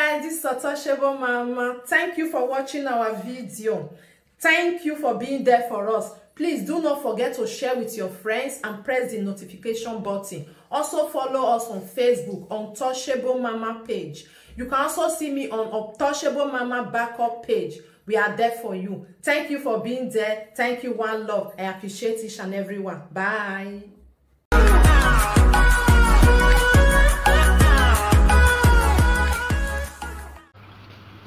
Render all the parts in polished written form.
guys, this is Untouchable Mama. Thank you for watching our video. Thank you for being there for us. Please do not forget to share with your friends and press the notification button. Also follow us on Facebook, Untouchable Mama page. You can also see me on Untouchable Mama backup page. We are there for you. Thank you for being there. Thank you, one love. I appreciate each and everyone. Bye.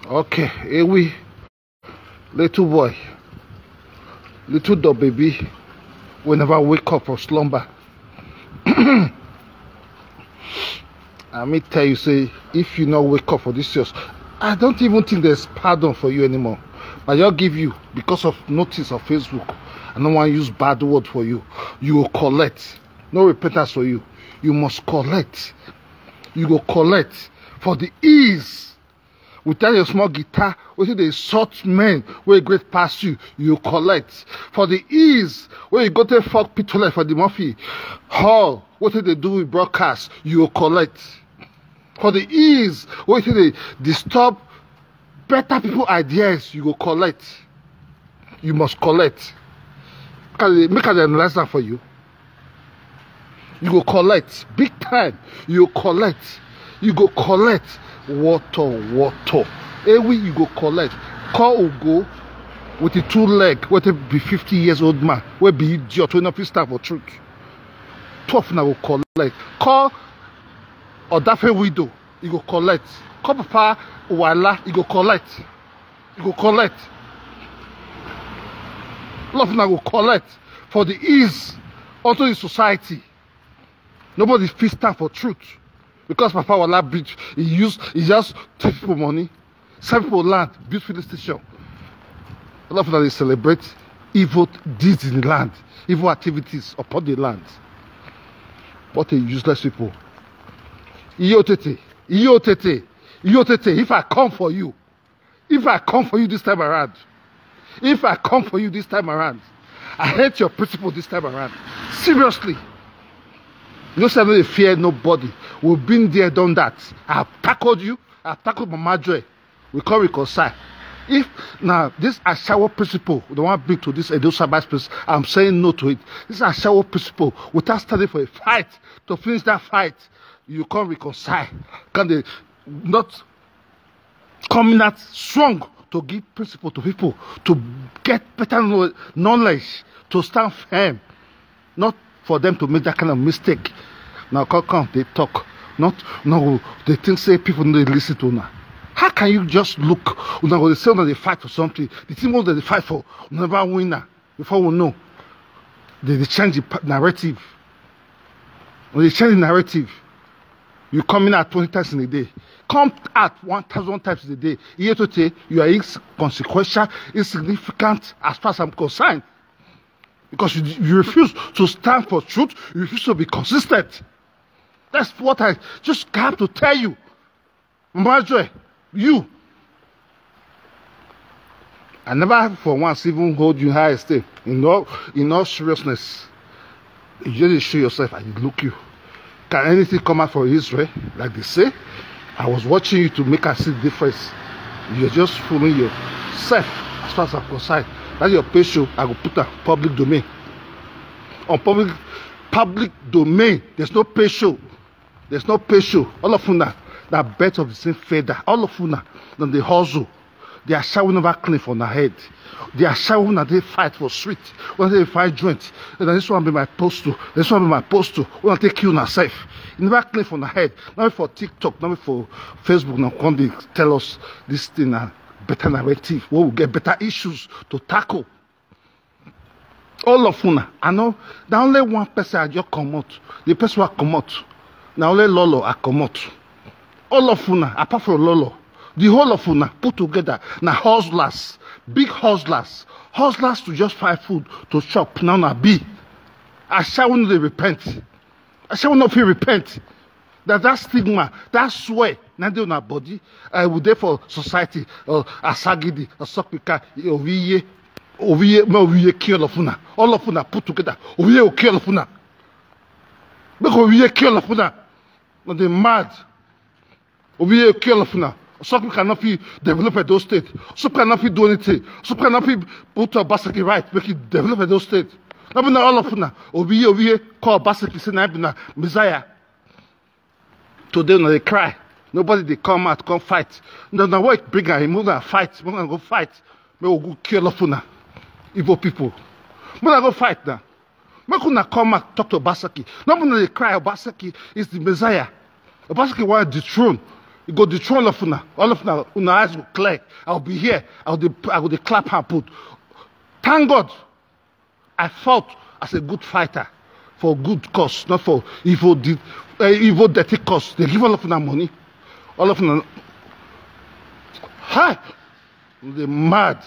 Okay, here we, little boy, little dog baby, will never wake up from slumber. I may tell you, say, if you not wake up for this year, I don't even think there's pardon for you anymore. But I'll give you, because of notice of Facebook, I don't want to use bad word for you. You will collect. No repentance for you. You must collect. You will collect for the ease. Without your small guitar, where they short men where you great past you, you collect. For the ease, where you go to fuck people for the Murphy Hall, what they do with broadcast, you collect. For the ease, where they disturb better people ideas, you will collect. You must collect. Make an analysis for you. You go collect. Big time. You collect. You go collect. Water. Every you go collect. Call Ugo with the 2 leg, what a be 50 years old man, where be idiot, when not stand for truth. 12 now will collect. Call Odafe widow, you go collect. Call Papa Wahala, you go collect. You go collect. Love now will collect for the ease onto the society. Nobody fit stand for truth. Because Papa Wahala bridge, he just take people money, sell people land, build filling station. A lot of them they celebrate evil deeds in the land, evil activities upon the land. What a useless people. Iotete, if I come for you, this time around, I hate your principle this time around. Seriously. You know, they fear nobody. We've been there, done that. I've tackled you. I've tackled Mama Joy. We can't reconcile. If now this Ashawo principle, the one big to this Edo Sabbath principle, I'm saying no to it. This Ashawo principle, without standing for a fight, to finish that fight, you can't reconcile. Can they not coming out strong to give principle to people, to get better knowledge, to stand firm, not for them to make that kind of mistake. Now come, they talk. No, they think say people don't listen to now. How can you just look when they say when they fight for something? The thing that they fight for will never win now. Before we know, they change the narrative. When they change the narrative, you come in at 20 times in a day. Come at 1,000 times in a day. Here to say you are inconsequential, insignificant as far as I'm concerned. Because you refuse to stand for truth, you refuse to be consistent. That's what I just have to tell you. Mama Joy, you. I never for once even hold you high esteem. In all seriousness, you just show yourself and look you. Can anything come out for Israel? Like they say, I was watching you to make us see the difference. You're just fooling yourself as far as I'm concerned. That's your page show. I will put a public domain. On public domain, there's no page show. There's no page show. All of you now, that birds of the same feather. All of you now, they hustle. They are showing never clean from their head. They are showing that they fight for sweet. When they fight joint, and this one be my post to. This one be my post to. When they kill yourself, you never clean from the head. Not for TikTok, not for Facebook. Now come they tell us this thing now. Better narrative, where we get better issues to tackle. All of una, I know, the only one person I just come out. The person who come out. Now only Lolo I come out. All of una, apart from Lolo, the whole of una put together. Now hustlers, big hustlers, hustlers to just find food to shop. Now na be. I shall not repent. I shall not repent. That stigma, that swear, not on our body, I would therefore society or Asagidi or Sokika, Oviye kill of una. All of una put together. Oviye kill of una. Because Oviye kill of una. Not the mad. Oviye kill of una. Some people cannot be develop Edo State. Some people cannot be do anything. Some people cannot be put Obaseki right, make it develop Edo State. Not be all of them. Over here, call Obaseki, say na Messiah. Today, they cry. Nobody they come out, come fight. No, what bring him, we're gonna fight. We're gonna go fight. We'll go kill off evil people. We're gonna go fight now. We're gonna come out, talk to Obaseki. Nobody they cry. Obaseki is the Messiah. Obaseki want to dethrone. You go dethrone all of una eyes will clear. I'll be here. I will clap and put. Thank God, I fought as a good fighter for good cause, not for evil dirty cause. They give all of them money. All of them, hi, they mad.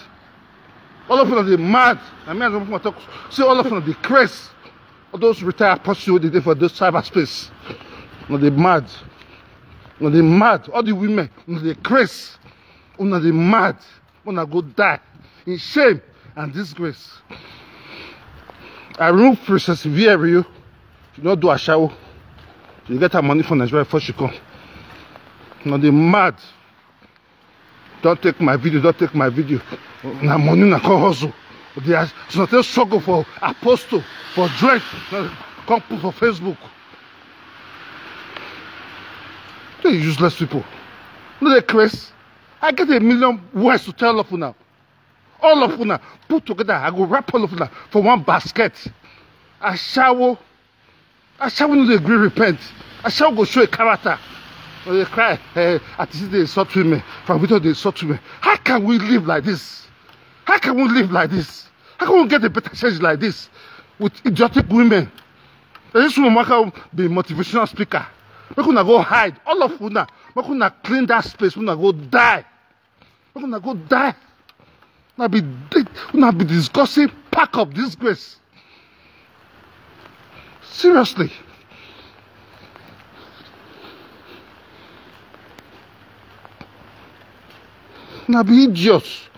All of them, they mad. I mean, I don't want to talk. See, all of them, they crazy. All those retired pursuits they did for those cyberspace. No, they mad. No, they mad. All the women, no, they crazy. No, they mad. When I go die in shame and disgrace. I remove Princess Vieru. You not do a shower. You get her money from Nigeria before she come. No, they mad. Don't take my video. Don't take my video. Na money na come hustle. They are not a struggle for apostle, for dress. Come put for Facebook. They're useless people. No, they're crazy. I get 1 million words to tell all of you now. All of you now put together. I go wrap all of you now for one basket. I shall not agree, repent. I shall go show a character. They cry, at least they insult women. From Victor they insult women. How can we live like this? How can we live like this? How can we get a better chance like this? With idiotic women. This woman can be a motivational speaker. We're gonna go hide. All of you now. We're gonna clean that space. We're gonna go die. We're gonna go die. We're gonna be discussing, pack up disgrace. Seriously. Now be idiots.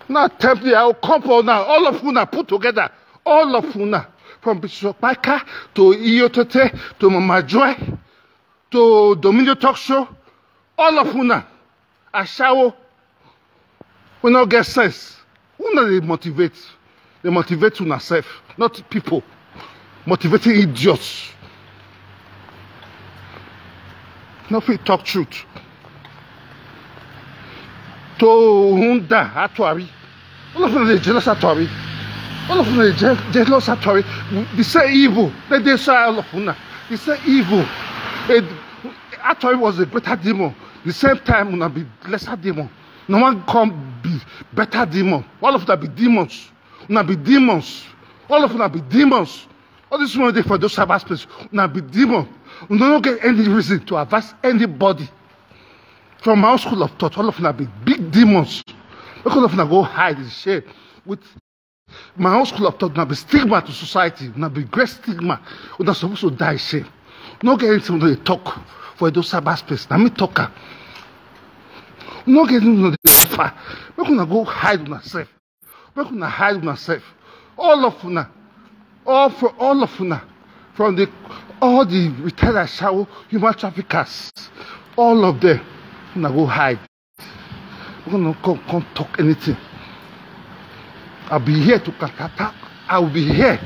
Now temporary, I will come for now. All of you now put together. All of you now. From Bishop Micah to Iyotote to Mama Joy to Dominion Talk Show. All of you now. I shall. We not get sense. Who not they motivate? They motivate to themselves, not people. Motivating idiots. Nothing talk truth. To Hunda Atwari. All of them are jealous Atwari. All of them are jealous Atwari. They say evil. They say all of them. They say evil. Atwari was a greater demon. The same time, will not be lesser demon. No one can be better demon. All of them be demons. Will not be demons. All of them will be demons. All this money for those cyberspace will not be demons. We don't get any reason to advise anybody. From my own school of thought, all of them be big demons. All of them go hide in shame. With my own school of thought, now be stigma to society, now be great stigma. We're not supposed to die in shame. No get anything when they talk for those cyberspace. Now me talker. No get anything when they suffer. We're gonna go hide on ourselves. We're gonna hide on ourselves. All of them, all of them, from all the retired shower human traffickers, all of them. We're gonna go hide. We're gonna come talk anything. I'll be here to counterattack. I will be here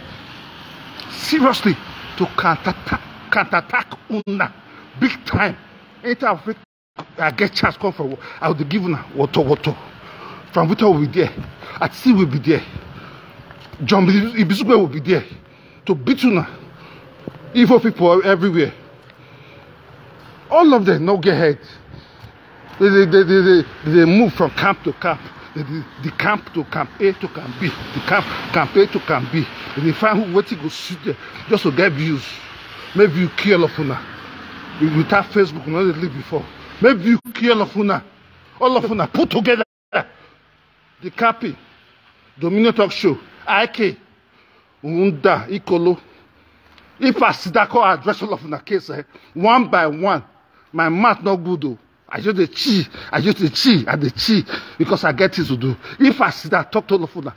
seriously to counterattack Una big time. Anytime I get chance come for war, I will be given water. From Rita will be there. At sea will be there. John Ibisugwe will be there to beat Una. Evil people everywhere. All of them no get head. They move from camp to camp. The camp to camp A to camp B. The camp A to camp B. They find who waiting to sit there just to get views. Maybe you kill of Una. Without Facebook, not they live before. Maybe you kill of Una. All of Una put together. The Capi, Dominion Talk Show, IK, Unda, Ikolo. If I see that call address all of Una case, one by one, my math not good though. I just the chi and the chi because I get things to do. If I see that talk to all of Una,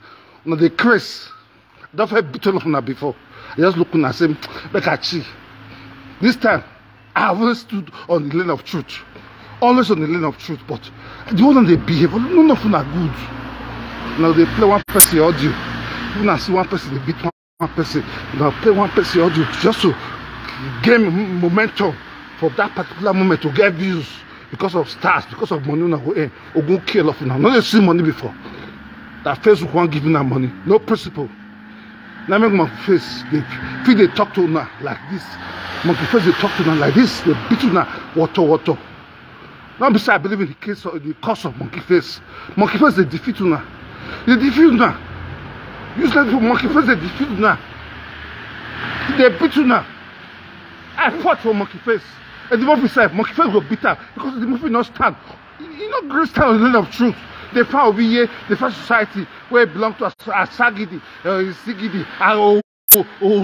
the craze, don't have beat all of Una before. I just look and say, make a chi. This time, I always stood on the lane of truth. always on the lane of truth, but the one they behave, none of them are good. Now they play one person audio. When I see one person, they beat one person. Now play one person audio just to gain momentum for that particular moment to get views because of stars, because of money. Now go or go kill off now. Not they see money before. That Facebook won't give them money. No principle. Now make my face. They talk to now like this. Monkey face they talk to now like this. They beat you now water. Now besides I believe in the case of the cause of monkey face. Monkey face they defeat you now. They defeat you now. Useless for monkey face they defeat you now. They beat you now. I fought for monkey face. And the movie said monkey face will beat her because the movie not stand. You know, great stand on the line of truth. They found over here, the first society where it belongs to a Sagidi, Sigidi, or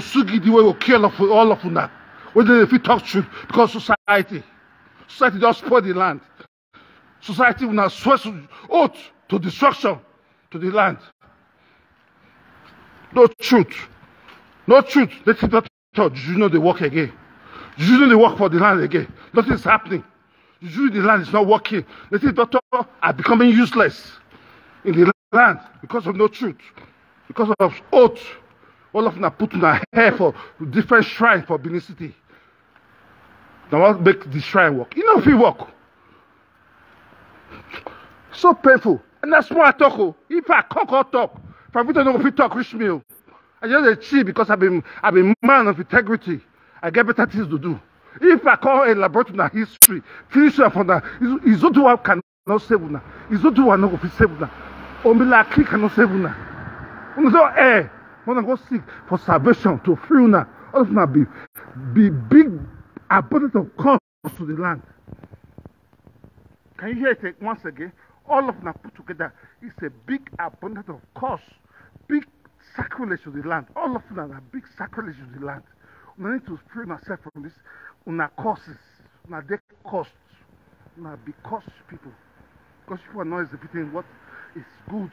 Sugidi, where we kill all of them now. Whether if we talk truth, because society just spoil the land. Society will now swear oath to destruction to the land. No truth. No truth. Let it not talk. You know they work again. You know they work for the land again. Nothing is happening. Usually the land is not working. Let it not talk are becoming useless in the land because of no truth. Because of oath. All of them are put in their hair for different shrine for Benin City. Now what make the shrine work? You know if it work. So painful. And that's why I talk. If I talk or talk, if I don't know if you talk, reach me. I just chill because I've been man of integrity. I get better things to do. If I call a laboratory in history, finish up on that, it's not one cannot save now. It's not one not going to save now. Only like cannot save now. When so when I go seek for salvation to free now, all of them be big abundance of cost to the land. Can you hear it once again? All of them put together. It's a big abundance of cost, big sacrilege to the land. All of them are big sacrilege to the land. We need to free ourselves from this. Una causes, una they costs, una be cost people. Because people are not exhibiting what is good.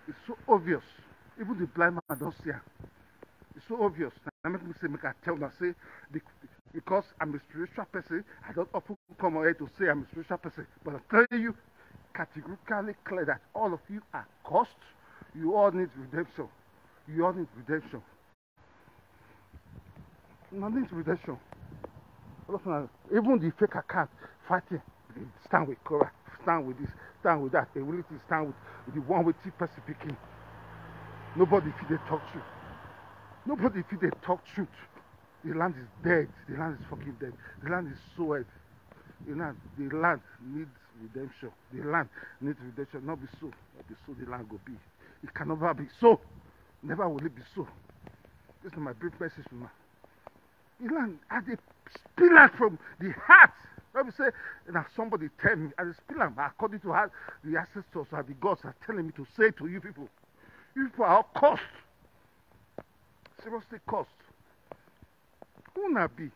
It's so obvious. Even the blind man don't see it. It's so obvious. I make me say, make I tell them, say, because I'm a spiritual person, I don't often come here to say I'm a spiritual person. But I'm telling you, categorically clear that all of you are cost. You all need redemption. You all need redemption. Nothing redemption. Even the fake account fighting, stand with Cora, stand with this, stand with that. They will stand with the one with the person picking. Nobody if they talk truth. Nobody if they talk truth. The land is dead. The land is fucking dead. The land is so dead. The land needs redemption. The land needs redemption. Not be so. Not be so the land will be. It can never be so. Never will it be so. This is my brief message to you. The land, as they spill out from the heart. Let me say, now somebody tell me, as they spill out, according to how the ancestors and the gods are telling me to say to you people are all cost. Seriously cost. Who not be?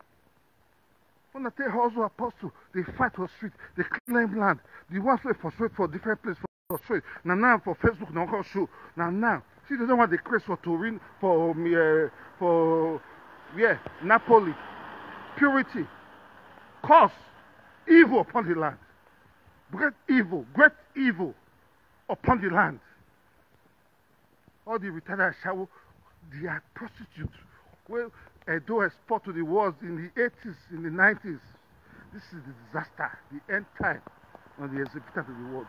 When I tell also apostle, they fight for street, they claim land. The ones who frustrate for different places for street. Now for Facebook, now can show. Now. See, they don't want the craze for Turin, for Napoli, purity, cause, evil upon the land. Great evil upon the land. All the retired shower, they are prostitutes. Well, Edo export to the world in the 80s, in the 90s. This is the disaster, the end time on the executor to the world.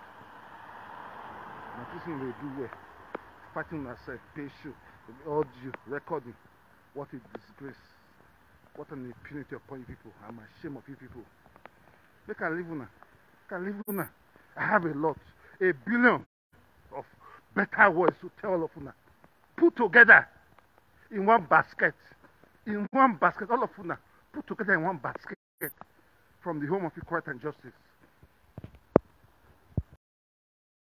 Now, this thing they do well. Fighting ourselves, patient, audio, recording. What a disgrace. What an impunity upon you people. I'm ashamed of you people. They can live on. I have a lot. 1 billion of better words to tell all of you. Put together in one basket. In one basket. All of you put together in one basket from the home of equality and justice.